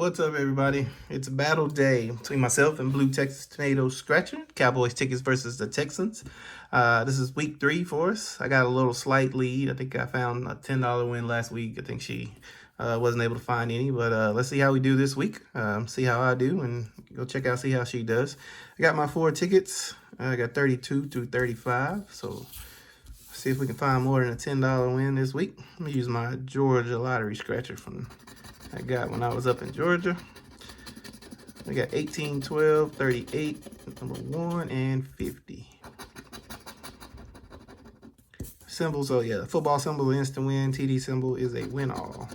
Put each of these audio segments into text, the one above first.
What's up, everybody? It's battle day between myself and Blue Texas Tornado Scratcher. Cowboys tickets versus the Texans. This is week 3 for us. I got a little slight lead. I think I found a $10 win last week. I think she wasn't able to find any, but let's see how we do this week. See how I do, and go check out, see how she does. I got my 4 tickets. I got 32 through 35, so see if we can find more than a $10 win this week. Let me use my Georgia lottery scratcher from I got when I was up in Georgia. We got 18, 12, 38, number 1, and 50. Symbols, so yeah, the football symbol is instant win, TD symbol is a win all.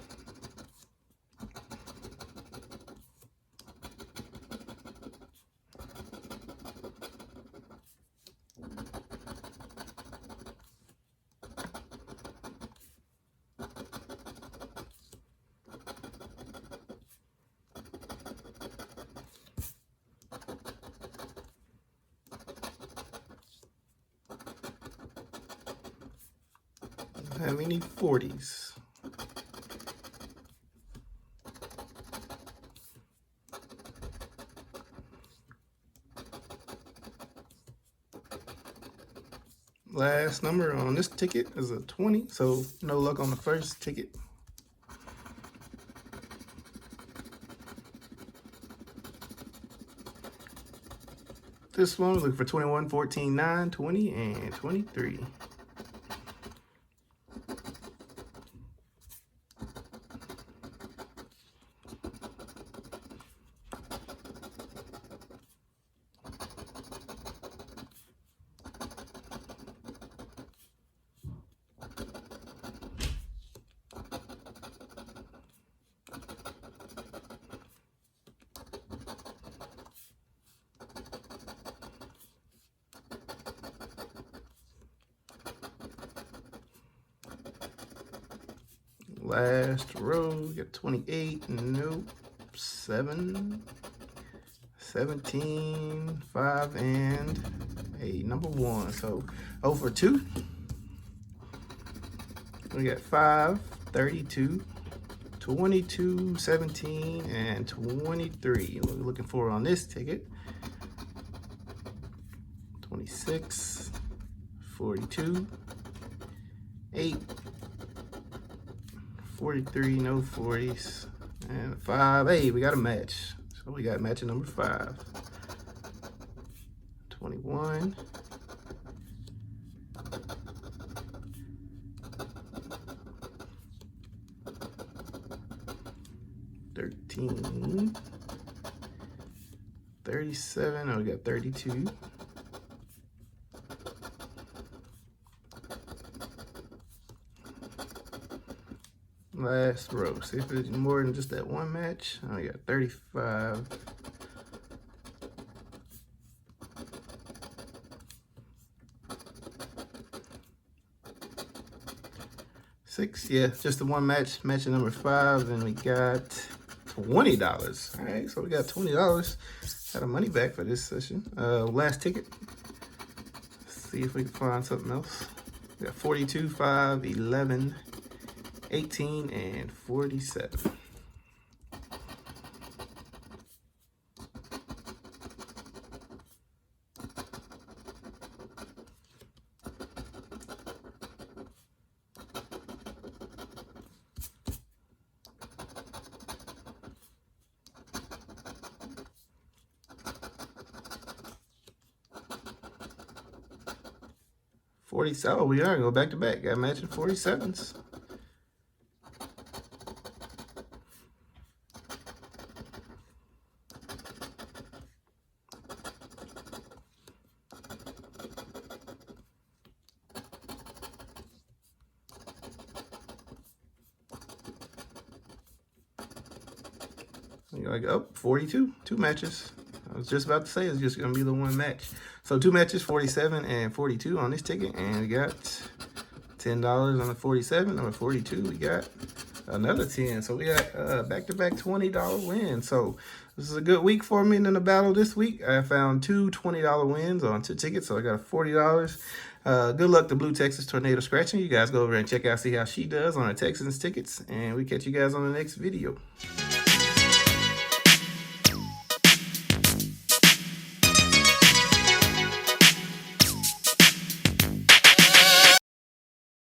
Have any 40s? Last number on this ticket is a 20, so no luck on the first ticket. This one, looking for 21, 14, 9, 20, and 23. Last row, we got 28, nope, 7, 17, 5, and a number 1. So 0 for 2. We got 5, 32, 22, 17, and 23. What we're looking for on this ticket: 26, 42, 8, 43, no 40s, and 5. Hey, we got a match. So we got matching number 5. 21. 13. 37. Oh, we got 32. Last row. See if it's more than just that one match. I got 35. 6. Yeah, just the one match, matching number 5, and we got $20. All right, so we got $20. Got our money back for this session. Last ticket. Let's see if we can find something else. We got 42, 5, 11, 18, and 47. Oh, we are go back to back. Got matching 47s. You're like, oh, 42, 2 matches. I was just about to say it's just going to be the one match. So 2 matches, 47 and 42 on this ticket. And we got $10 on the 47. On the 42, we got another 10. So we got back-to-back $20 wins. So this is a good week for me in the battle this week. I found 2 $20 wins on 2 tickets. So I got $40. Good luck to Blue Texas Tornado Scratching. You guys go over and check out, see how she does on her Texans tickets. And we catch you guys on the next video.